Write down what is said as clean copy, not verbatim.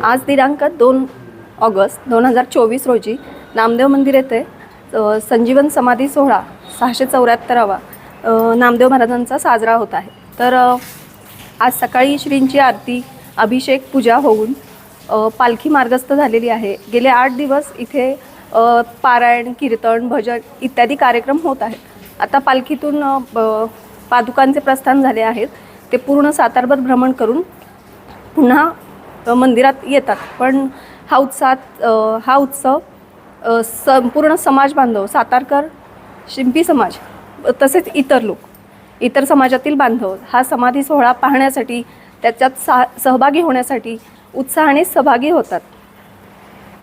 आज दिनांक 2 ऑगस्ट 2024 रोजी नामदेव मंदिर येथे संजीवन समाधी सोहळा 674वा नामदेव महाराजांचा साजरा होत आहे। तर आज सकाळी श्रींची आरती, अभिषेक, पूजा होऊन पालखी मार्गस्थ झालेली आहे। गेले 8 दिवस इथे पारायण, कीर्तन, भजन इत्यादी कार्यक्रम होत आहेत। आता पालखीतून पादुकांचे प्रस्थान झाले आहेत। ते पूर्ण सातारभर भ्रमण करून पुन्हा मंदिरात येतात। पण हा उत्सव संपूर्ण समाज बांधव, सातारकर, शिंपी समाज तसेच इतर समाजातील बांधव हा समाधी सोहळा पाहण्यासाठी, त्याच्यात सहभागी होण्यासाठी उत्साहाने सहभागी होतात।